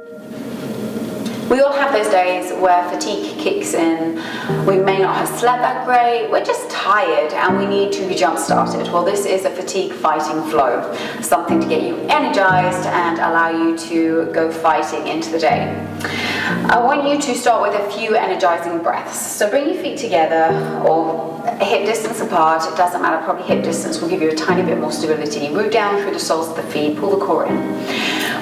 We all have those days where fatigue kicks in. We may not have slept that great, we're just tired and we need to be jump started. Well, this is a fatigue fighting flow, something to get you energized and allow you to go fighting into the day. I want you to start with a few energizing breaths. So bring your feet together or hip distance apart, it doesn't matter, probably hip distance will give you a tiny bit more stability. Root down through the soles of the feet, pull the core in.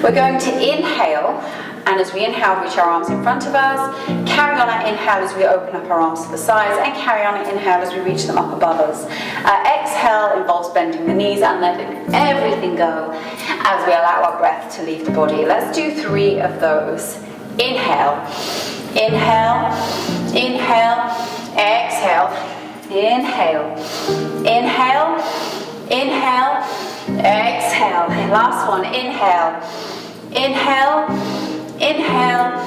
We're going to inhale, and as we inhale, reach our arms in front of us. Carry on our inhale as we open up our arms to the sides, and carry on our inhale as we reach them up above us. Exhale involves bending the knees and letting everything go as we allow our breath to leave the body. Let's do 3 of those. Inhale, inhale, inhale, exhale, inhale, inhale, inhale, exhale. Last one, inhale, inhale, inhale,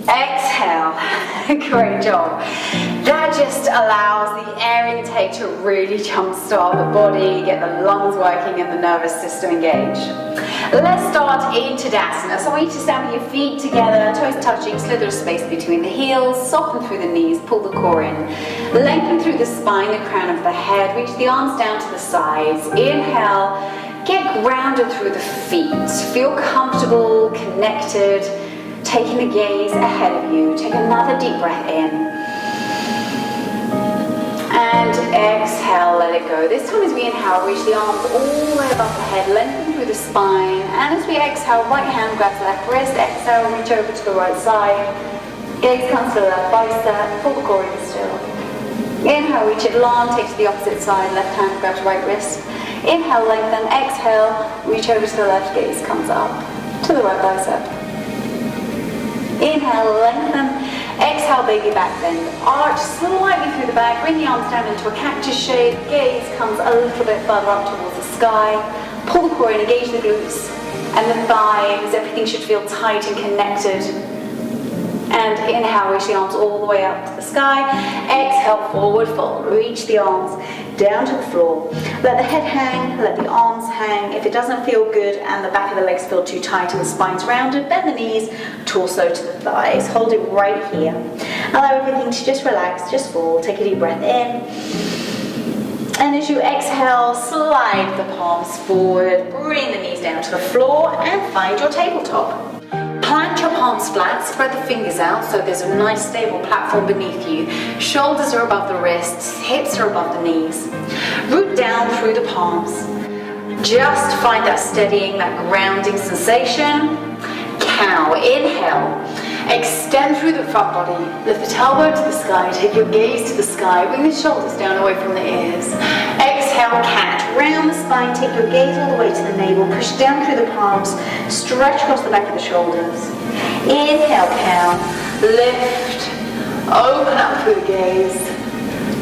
exhale. Great job. That just allows the air intake to really jumpstart the body, get the lungs working and the nervous system engaged. Let's start in Tadasana. So I want you to stand with your feet together, toes touching, slither a space between the heels, soften through the knees, pull the core in. Lengthen through the spine, the crown of the head, reach the arms down to the sides. Inhale, get grounded through the feet. Feel comfortable, connected, taking the gaze ahead of you. Take another deep breath in. And exhale, let it go. This time as we inhale, reach the arms all the way above the head, lengthen through the spine. And as we exhale, right hand grabs the left wrist. Exhale, reach over to the right side. Gaze comes to the left bicep, pull the core in still. Inhale, reach it long, take to the opposite side, left hand grabs right wrist. Inhale, lengthen, exhale, reach over to the left, gaze comes up to the right bicep. Inhale, lengthen, exhale, baby back bend. Arch slightly through the back, bring the arms down into a cactus shape, gaze comes a little bit further up towards the sky. Pull the core in, engage the glutes and the thighs, everything should feel tight and connected. And inhale, reach the arms all the way up to the sky. Exhale, forward fold. Reach the arms down to the floor. Let the head hang, let the arms hang. If it doesn't feel good and the back of the legs feel too tight and the spine's rounded, bend the knees, torso to the thighs. Hold it right here. Allow everything to just relax, just fall. Take a deep breath in. And as you exhale, slide the palms forward. Bring the knees down to the floor and find your tabletop. Plant your palms flat, spread the fingers out so there's a nice stable platform beneath you. Shoulders are above the wrists, hips are above the knees. Root down through the palms. Just find that steadying, that grounding sensation. Cow, inhale. Extend through the front body. Lift the tailbone to the sky, take your gaze to the sky, bring the shoulders down away from the ears. Exhale, cat. Round the spine, take your gaze all the way to the navel, push down through the palms, stretch across the back of the shoulders. Inhale, cow. Lift, open up through the gaze.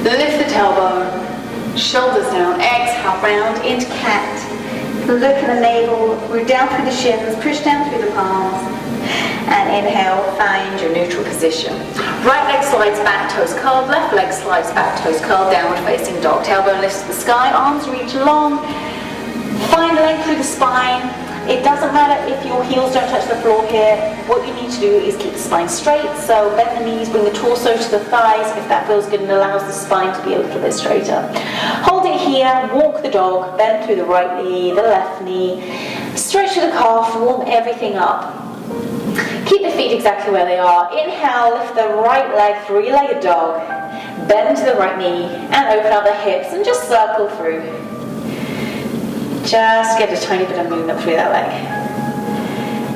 Lift the tailbone, shoulders down. Exhale, round into cat. Look at the navel, root down through the shins, push down through the palms. And inhale, find your neutral position. Right leg slides back, toes curled. Left leg slides back, toes curled. Downward facing dog. Tailbone lifts to the sky, arms reach long. Find length through the spine. It doesn't matter if your heels don't touch the floor here. What you need to do is keep the spine straight. So bend the knees, bring the torso to the thighs if that feels good and allows the spine to be a little bit straighter. Hold it here, walk the dog, bend through the right knee, the left knee. Stretch through the calf, warm everything up. Keep the feet exactly where they are. Inhale, lift the right leg, three-legged dog. Bend to the right knee and open up the hips and just circle through. Just get a tiny bit of movement through that leg.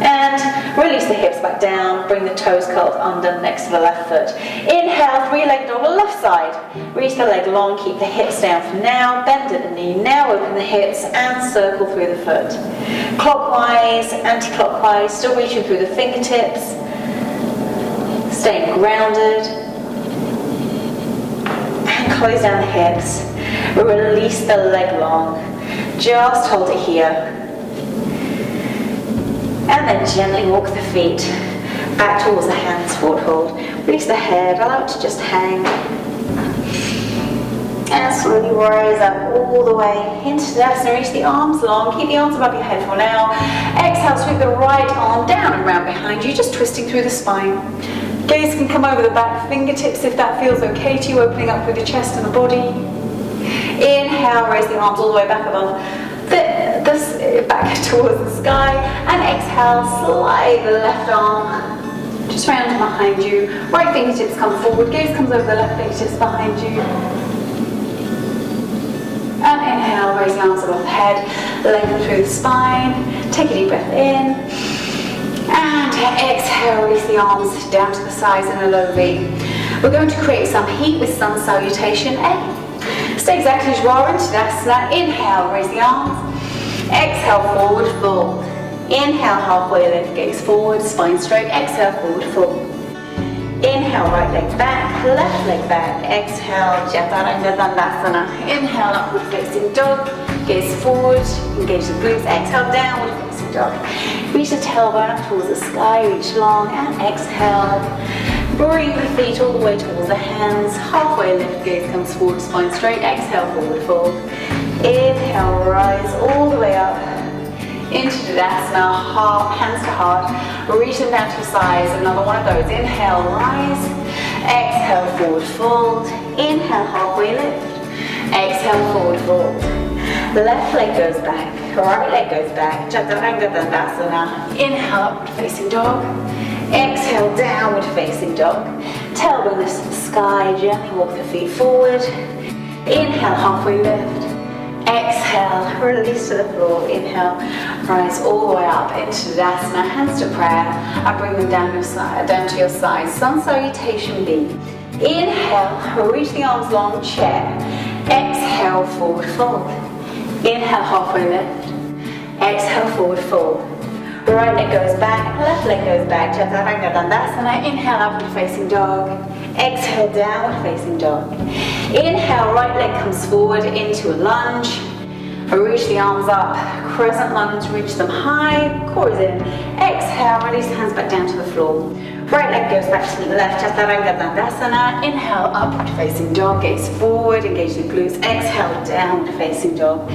And release the hips back down. Bring the toes curled under next to the left foot. Inhale, three-legged dog, left side. Reach the leg long, keep the hips down for now. Bend at the knee. Now open the hips and circle through the foot. Clockwise, anti-clockwise, still reaching through the fingertips. Staying grounded. And close down the hips. Release the leg long. Just hold it here. And then gently walk the feet back towards the hands, forward hold. Release the head, allow it to just hang. And slowly rise up all the way into Tadasana. Reach the arms long. Keep the arms above your head for now. Exhale, sweep the right arm down and round behind you, just twisting through the spine. Gaze can come over the back, fingertips if that feels okay to you, opening up through the chest and the body. Inhale, raise the arms all the way back above, back towards the sky. And exhale, slide the left arm just round and behind you. Right fingertips come forward, gaze comes over the left fingertips behind you. And inhale, raise the arms above the head, lengthen through the spine. Take a deep breath in. And exhale, release the arms down to the sides in a low V. We're going to create some heat with sun salutation. Stay exactly as you are in Tadasana. Inhale, raise the arms. Exhale, forward fold. Inhale, halfway lift, gaze forward, spine straight. Exhale, forward fold. Inhale, right leg back, left leg back. Exhale, Tadasana. Inhale, upward facing dog. Gaze forward, engage the glutes. Exhale, downward facing dog. Reach the tailbone up towards the sky, reach long, and exhale. Bring the feet all the way towards the hands. Halfway lift, gaze comes forward, spine straight. Exhale, forward fold. Inhale, rise all the way up into Tadasana, hands to heart. Reach them down to the sides. Another one of those. Inhale, rise. Exhale, forward fold. Inhale, halfway lift. Exhale, forward fold. Left leg goes back, right leg goes back. Tadasana. Inhale, upward facing dog. Exhale, downward facing dog. Tailbone lifts to the sky. Gently walk the feet forward. Inhale, halfway lift. Exhale, release to the floor. Inhale, rise all the way up into Tadasana. Hands to prayer. I bring them down to your side. Sun salutation B. Inhale, reach the arms long, chair. Exhale, forward fold. Inhale, halfway lift. Exhale, forward fold. Right leg goes back, left leg goes back. Tadasana. Inhale, upward facing dog. Exhale, downward facing dog. Inhale, right leg comes forward into a lunge. Reach the arms up, crescent lunge, reach them high, core is in. Exhale, release the hands back down to the floor. Right leg goes back to the left, Tadasana. Inhale, upward facing dog, gaze forward, engage the glutes. Exhale, downward facing dog.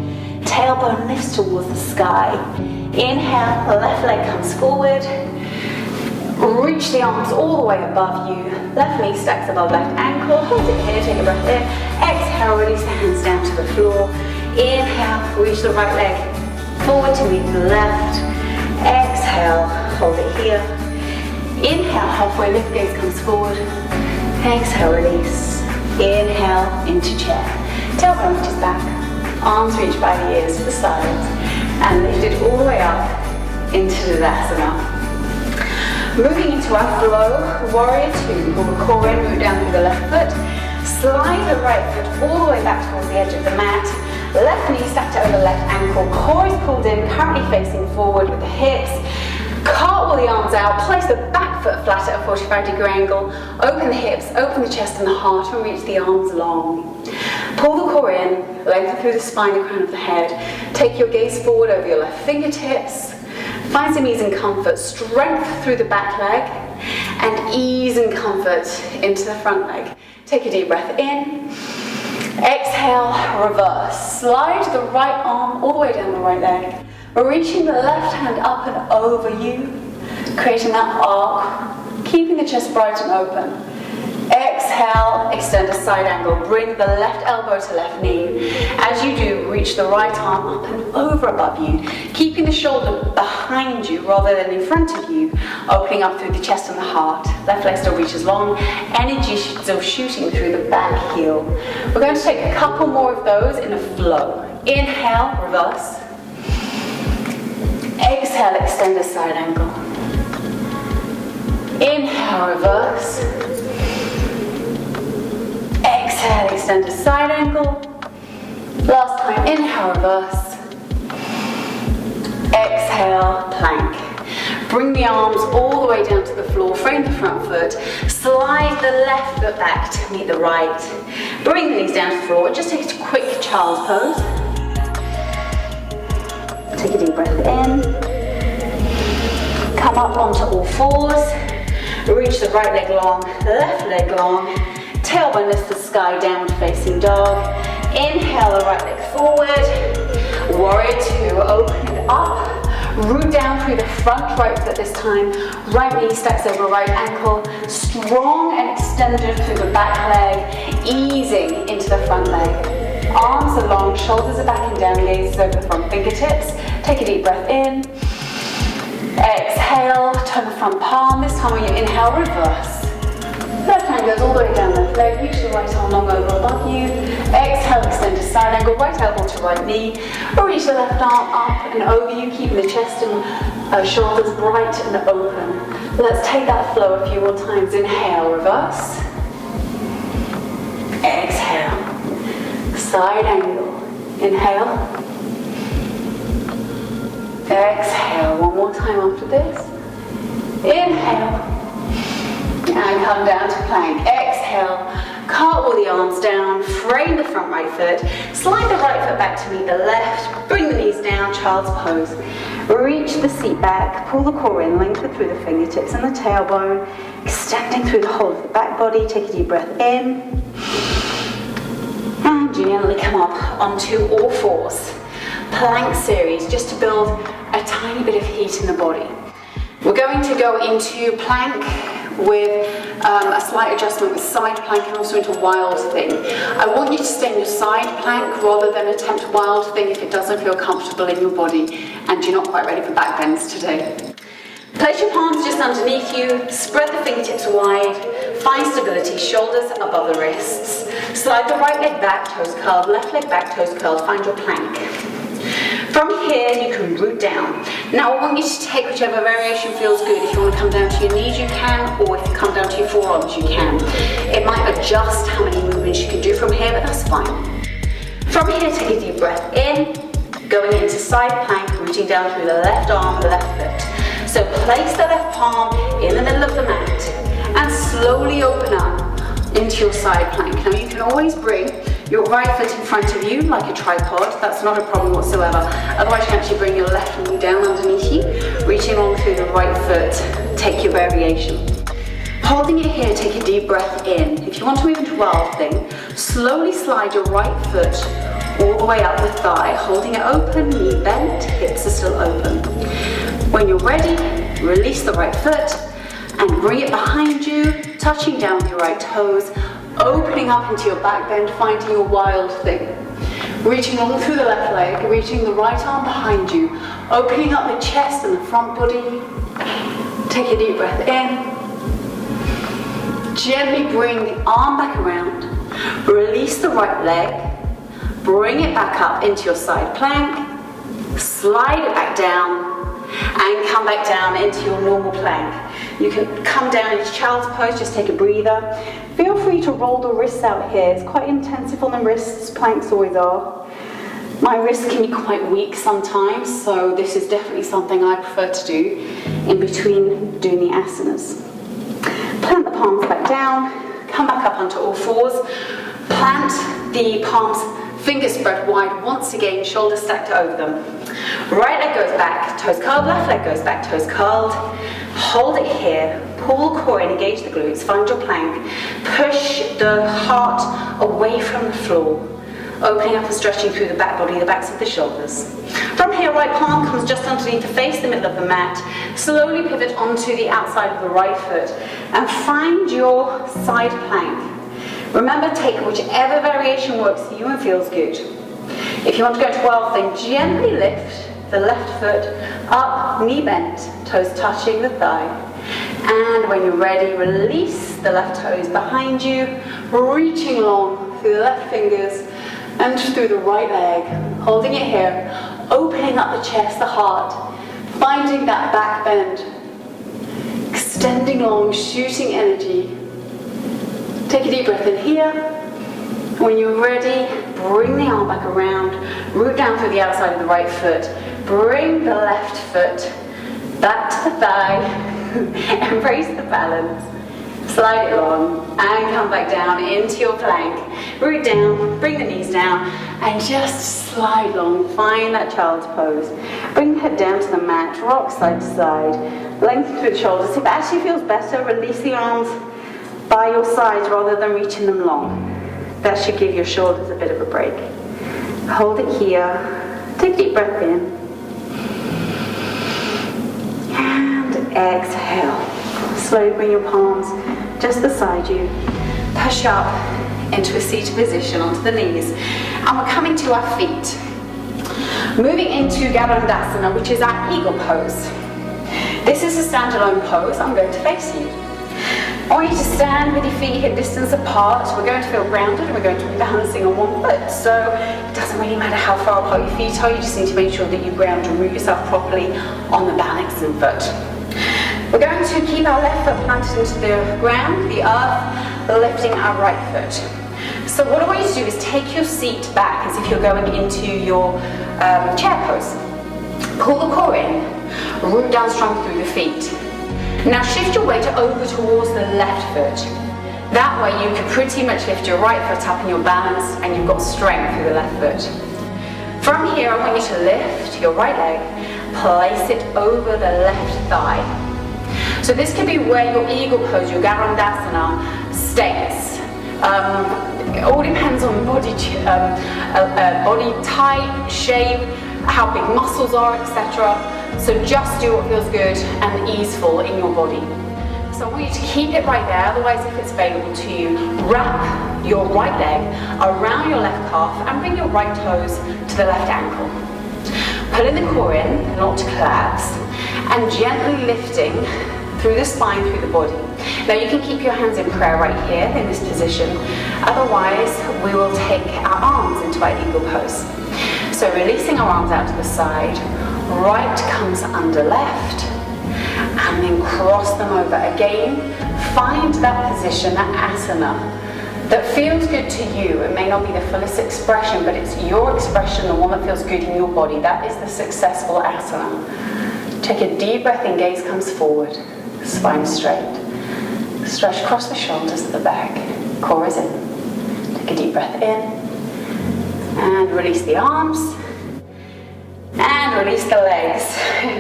Tailbone lifts towards the sky. Inhale, left leg comes forward. Reach the arms all the way above you. Left knee stacks above left ankle. Hold it here, take a breath in. Exhale, release the hands down to the floor. Inhale, reach the right leg forward to meet the left. Exhale, hold it here. Inhale, halfway lift, gaze comes forward. Exhale, release. Inhale, into chair. Tailbone reaches back. Arms reach by the ears to the sides. And lift it all the way up into Tadasana. Moving into our flow, warrior two. Pull the core in, move down through the left foot. Slide the right foot all the way back towards the edge of the mat. Left knee stacked over the left ankle. Core is pulled in, currently facing forward with the hips. Cartwheel the arms out. Place the back foot flat at a 45-degree angle. Open the hips, open the chest and the heart, and reach the arms long. Pull the core in, lengthen through the spine, the crown of the head. Take your gaze forward over your left fingertips. Find some ease and comfort, strength through the back leg, and ease and comfort into the front leg. Take a deep breath in. Exhale, reverse. Slide the right arm all the way down the right leg. Reaching the left hand up and over you, creating that arc, keeping the chest bright and open. Exhale, extend a side angle. Bring the left elbow to left knee. As you do, reach the right arm up and over above you, keeping the shoulder behind you rather than in front of you, opening up through the chest and the heart. Left leg still reaches long, energy still shooting through the back heel. We're going to take a couple more of those in a flow. Inhale, reverse. Exhale, extend a side angle. Inhale, reverse. Exhale, extend a side angle. Last time, inhale, reverse. Exhale, plank. Bring the arms all the way down to the floor, frame the front foot. Slide the left foot back to meet the right. Bring the knees down to the floor. Just take a quick child's pose. Take a deep breath in. Come up onto all fours. Reach the right leg long, left leg long. Tailbone lifts the sky, downward facing dog. Inhale the right leg forward. Warrior two, open it up. Root down through the front right foot this time. Right knee stacks over right ankle. Strong and extended through the back leg. Easing into the front leg. Arms are long, shoulders are back and down, gaze is over the front fingertips. Take a deep breath in. Exhale, turn the front palm. This time when you inhale, reverse. Left hand goes all the way down left leg, reach the right arm long over above you. Exhale, extend to side angle, right elbow to right knee. Reach the left arm up and over you, keeping the chest and shoulders bright and open. Let's take that flow a few more times. Inhale, reverse. Exhale, side angle. Inhale. Exhale, one more time after this. Inhale. And come down to plank. Exhale, cartwheel the arms down, frame the front right foot, slide the right foot back to meet the left, bring the knees down, child's pose. Reach the seat back, pull the core in, lengthen through the fingertips and the tailbone, extending through the whole of the back body. Take a deep breath in. And gently come up onto all fours. Plank series, just to build a tiny bit of heat in the body. We're going to go into plank with a slight adjustment with side plank and also into wild thing. I want you to stay in your side plank rather than attempt wild thing if it doesn't feel comfortable in your body and you're not quite ready for back bends today. Place your palms just underneath you, spread the fingertips wide, find stability, shoulders above the wrists. Slide the right leg back, toes curled, left leg back, toes curled, find your plank. From here, you can root down. Now, I want you to take whichever variation feels good. If you want to come down to your knees, you can, or if you come down to your forearms, you can. It might adjust how many movements you can do from here, but that's fine. From here, take a deep breath in, going into side plank, rooting down through the left arm, the left foot. So place the left palm in the middle of the mat, and slowly open up into your side plank. Now, you can always bring your right foot in front of you like a tripod. That's not a problem whatsoever. Otherwise, you can actually bring your left knee down underneath you, reaching along through the right foot. Take your variation. Holding it here, take a deep breath in. If you want to move into wild thing, slowly slide your right foot all the way up the thigh, holding it open, knee bent, hips are still open. When you're ready, release the right foot and bring it behind you, touching down with your right toes, opening up into your back bend, finding your wild thing. Reaching along through the left leg, reaching the right arm behind you, opening up the chest and the front body. Take a deep breath in. Gently bring the arm back around. Release the right leg. Bring it back up into your side plank. Slide it back down. And come back down into your normal plank. You can come down into child's pose, just take a breather. Feel free to roll the wrists out here. It's quite intensive on the wrists, planks always are. My wrists can be quite weak sometimes, so this is definitely something I prefer to do in between doing the asanas. Plant the palms back down, come back up onto all fours. Plant the palms, fingers spread wide once again, shoulders stacked over them. Right leg goes back, toes curled, left leg goes back, toes curled. Hold it here, pull core in, engage the glutes, find your plank. Push the heart away from the floor, opening up and stretching through the back body, the backs of the shoulders. From here, right palm comes just underneath the face, the middle of the mat. Slowly pivot onto the outside of the right foot and find your side plank. Remember, take whichever variation works for you and feels good. If you want to go into wild thing, gently lift the left foot up, knee bent, toes touching the thigh. And when you're ready, release the left toes behind you, reaching along through the left fingers and through the right leg, holding it here, opening up the chest, the heart, finding that back bend, extending long, shooting energy. Take a deep breath in here. When you're ready, bring the arm back around, root down through the outside of the right foot, bring the left foot back to the thigh, embrace the balance, slide it along, and come back down into your plank. Root down, bring the knees down, and just slide long, find that child's pose. Bring the head down to the mat, rock side to side, lengthen through the shoulders. If it actually feels better, release the arms by your sides rather than reaching them long. That should give your shoulders a bit of a break. Hold it here. Take a deep breath in. And exhale. Slowly bring your palms just beside you. Push up into a seated position onto the knees. And we're coming to our feet. Moving into Tadasana, which is our eagle pose. This is a standalone pose. I'm going to face you. I want you to stand with your feet hip distance apart. We're going to feel grounded and we're going to be balancing on one foot. So it doesn't really matter how far apart your feet are, you just need to make sure that you ground and root yourself properly on the balancing foot. We're going to keep our left foot planted into the ground, the earth, lifting our right foot. So what I want you to do is take your seat back as if you're going into your chair pose. Pull the core in, root down strong through the feet. Now shift your weight over towards the left foot. That way you can pretty much lift your right foot up in your balance and you've got strength through the left foot. From here I want you to lift your right leg, place it over the left thigh. So this can be where your eagle pose, your Tadasana, stays. It all depends on body type, shape, how big muscles are, etc. So just do what feels good and easeful in your body. So I want you to keep it right there, otherwise if it's available to you, wrap your right leg around your left calf and bring your right toes to the left ankle. Pulling the core in, not to collapse, and gently lifting through the spine, through the body. Now you can keep your hands in prayer right here in this position, otherwise we will take our arms into our eagle pose. So releasing our arms out to the side, right comes under left, and then cross them over. Again, find that position, that asana, that feels good to you. It may not be the fullest expression, but it's your expression, the one that feels good in your body. That is the successful asana. Take a deep breath in, gaze comes forward, spine straight. Stretch across the shoulders to the back, core is in. Take a deep breath in, and release the arms. And release the legs,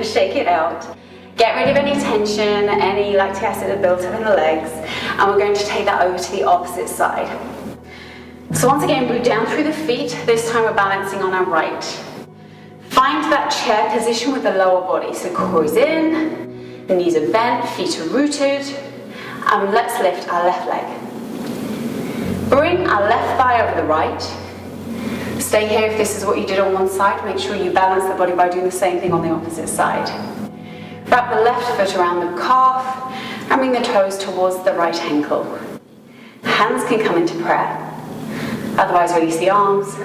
shake it out. Get rid of any tension, any lactic acid that built up in the legs, and we're going to take that over to the opposite side. So once again, root down through the feet, this time we're balancing on our right. Find that chair position with the lower body, so core is in, the knees are bent, feet are rooted, and let's lift our left leg. Bring our left thigh over the right. Stay here if this is what you did on one side. Make sure you balance the body by doing the same thing on the opposite side. Wrap the left foot around the calf and bring the toes towards the right ankle. Hands can come into prayer. Otherwise release the arms.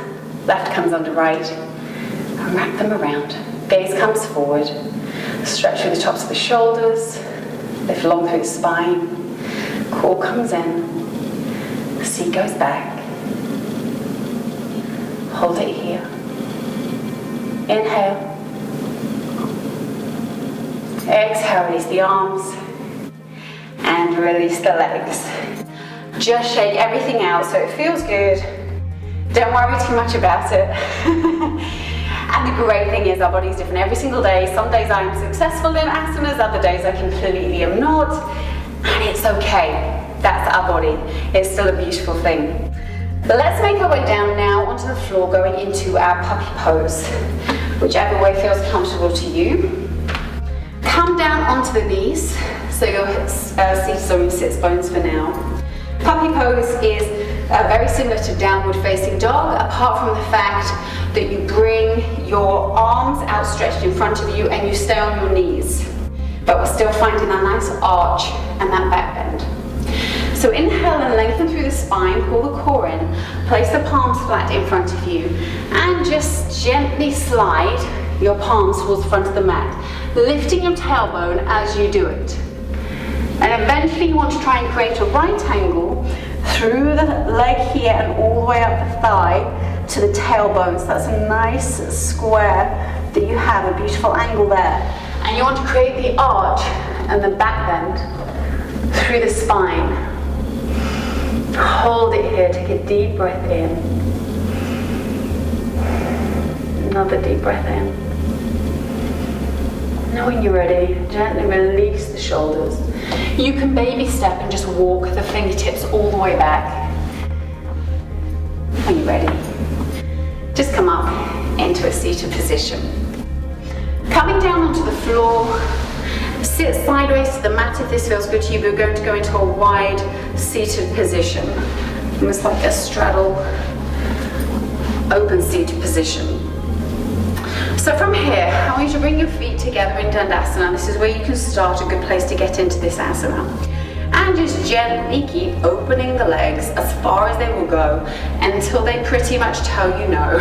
Left comes under right. And wrap them around. Gaze comes forward. Stretch through the tops of the shoulders. Lift long through the spine. Core comes in. The seat goes back. Hold it here. Inhale. Exhale, release the arms. And release the legs. Just shake everything out so it feels good. Don't worry too much about it. And the great thing is our body's different every single day. Some days I'm successful in asanas, other days I completely am not. And it's okay. That's our body. It's still a beautiful thing. But let's make our way down now onto the floor, going into our puppy pose. Whichever way feels comfortable to you. Come down onto the knees, so you're seated on your sits bones for now. Puppy pose is very similar to downward facing dog, apart from the fact that you bring your arms outstretched in front of you and you stay on your knees. But we're still finding that nice arch and that back bend. So inhale and lengthen through the spine, pull the core in, place the palms flat in front of you, and just gently slide your palms towards the front of the mat, lifting your tailbone as you do it. And eventually you want to try and create a right angle through the leg here and all the way up the thigh to the tailbone. So that's a nice square that you have, a beautiful angle there. And you want to create the arch and the back bend through the spine. Hold it here, take a deep breath in. Another deep breath in. Now when you're ready, gently release the shoulders. You can baby step and just walk the fingertips all the way back. When you're ready, just come up into a seated position. Coming down onto the floor, sit sideways to the mat if this feels good to you. We're going to go into a wide seated position, almost like a straddle, open seated position. So from here, I want you to bring your feet together in Tadasana. This is where you can start, a good place to get into this asana. And just gently keep opening the legs as far as they will go until they pretty much tell you no.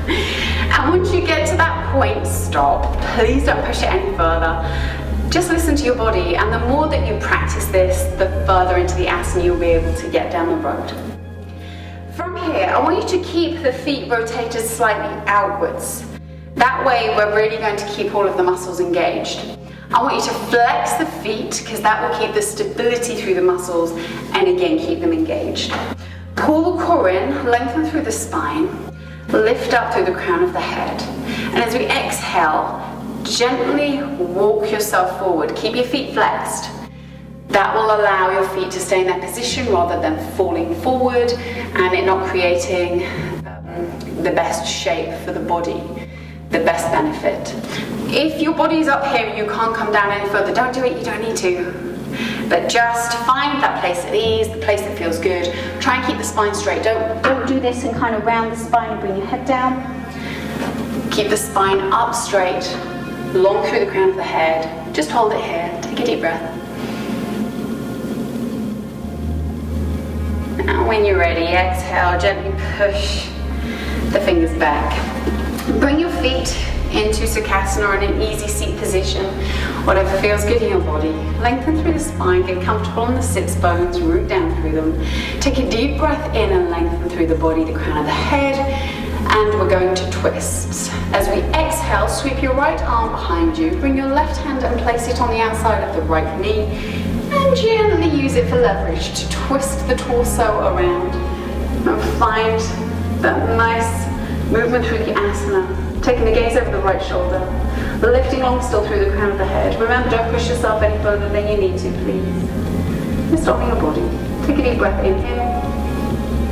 And once you get to that point, stop. Please don't push it any further. Just listen to your body, and the more that you practice this, the further into the asana you'll be able to get down the road. From here, I want you to keep the feet rotated slightly outwards. That way, we're really going to keep all of the muscles engaged. I want you to flex the feet, because that will keep the stability through the muscles, and again, keep them engaged. Pull the core in, lengthen through the spine, lift up through the crown of the head. And as we exhale, gently walk yourself forward. Keep your feet flexed. That will allow your feet to stay in their position rather than falling forward and it not creating the best shape for the body, the best benefit. If your body's up here and you can't come down any further, don't do it, you don't need to. But just find that place at ease, the place that feels good. Try and keep the spine straight. Don't do this and kind of round the spine and bring your head down. Keep the spine up straight, long through the crown of the head. Just hold it here. Take a deep breath. And when you're ready, exhale, gently push the fingers back. Bring your feet into Sukhasana or in an easy seat position, whatever feels good in your body. Lengthen through the spine, get comfortable on the sits bones, root down through them. Take a deep breath in and lengthen through the body, the crown of the head, and we're going to twist. As we exhale, sweep your right arm behind you, bring your left hand and place it on the outside of the right knee, and gently use it for leverage to twist the torso around and find that nice movement through the asana. Taking the gaze over the right shoulder, lifting long still through the crown of the head. Remember, don't push yourself any further than you need to, please. Just stopping your body. Take a deep breath in here.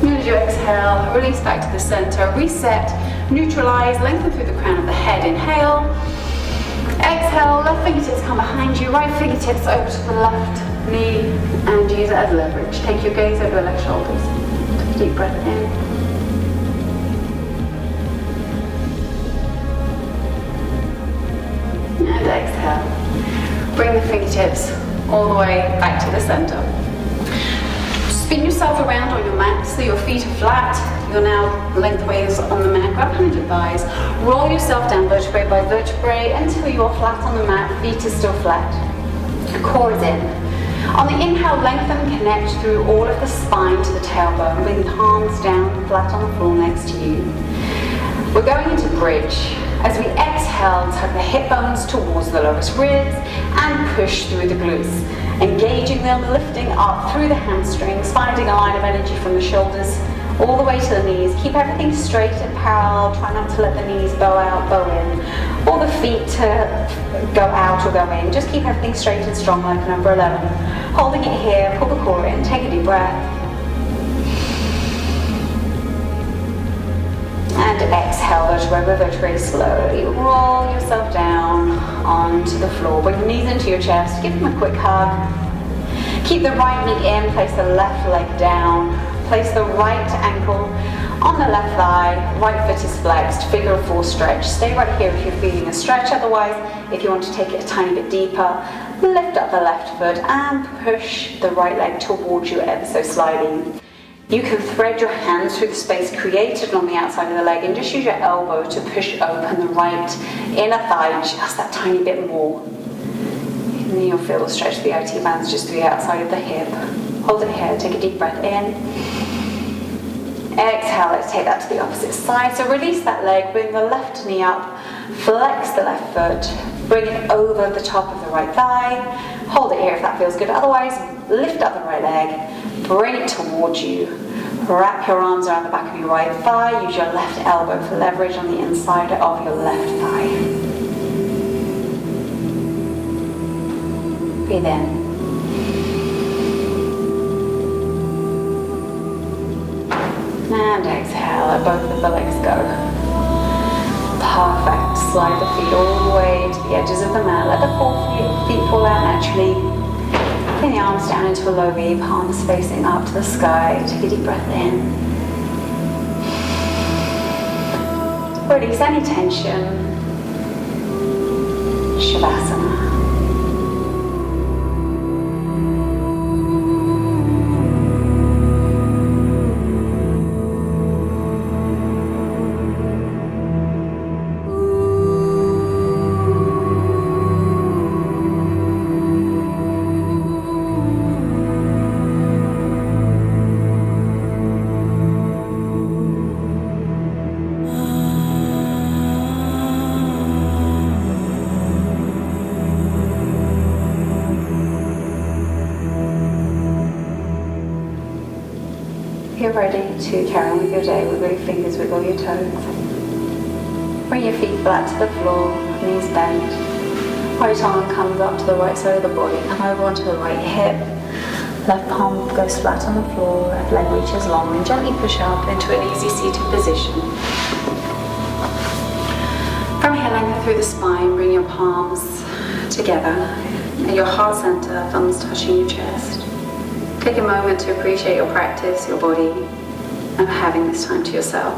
And as you exhale, release back to the center. Reset, neutralize, lengthen through the crown of the head. Inhale. Exhale, left fingertips come behind you, right fingertips over to the left knee, and use it as leverage. Take your gaze over the left shoulders. Take a deep breath in. And exhale. Bring the fingertips all the way back to the center. Spin yourself around on your mat so your feet are flat. You're now lengthways on the mat. Grab behind your thighs. Roll yourself down vertebrae by vertebrae until you're flat on the mat. Feet are still flat. Core is in. On the inhale, lengthen, connect through all of the spine to the tailbone. Bring the palms down, flat on the floor next to you. We're going into bridge. As we exhale, tuck the hip bones towards the lowest ribs and push through the glutes. Engaging them, lifting up through the hamstrings, finding a line of energy from the shoulders all the way to the knees. Keep everything straight and parallel. Try not to let the knees bow out, bow in, or the feet to go out or go in. Just keep everything straight and strong like number 11. Holding it here, pull the core in, take a deep breath. And exhale, vertebrae by vertebrae, slowly roll yourself down onto the floor. Bring the knees into your chest, give them a quick hug. Keep the right knee in, place the left leg down. Place the right ankle on the left thigh, right foot is flexed, figure of 4 stretch. Stay right here if you're feeling a stretch, otherwise, if you want to take it a tiny bit deeper, lift up the left foot and push the right leg towards you ever so slightly. You can thread your hands through the space created on the outside of the leg and just use your elbow to push open the right inner thigh just that tiny bit more. And then you'll feel the stretch of the IT bands just through the outside of the hip. Hold it here, take a deep breath in. Exhale, let's take that to the opposite side. So release that leg, bring the left knee up, flex the left foot, bring it over the top of the right thigh. Hold it here if that feels good. Otherwise, lift up the right leg, bring it towards you. Wrap your arms around the back of your right thigh. Use your left elbow for leverage on the inside of your left thigh. Breathe in. And exhale, let both of the legs go. Perfect. Slide the feet all the way to the edges of the mat. Let the feet fall out naturally. Bring the arms down into a low V, palms facing up to the sky. Take a deep breath in. Release any tension. Shavasana. You're ready to carry on with your day. Wiggle your fingers, wiggle your toes. Bring your feet flat to the floor, knees bent. Right arm comes up to the right side of the body. Come over onto the right hip. Left palm goes flat on the floor. Left leg reaches long and gently push up into an easy seated position. From here, lengthen through the spine. Bring your palms together at your heart center, thumbs touching your chest. Take a moment to appreciate your practice, your body, and for having this time to yourself.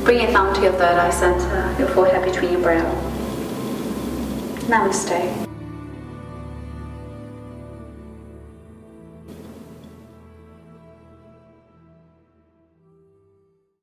Bring your thumb to your third eye center, your forehead between your brow. Namaste.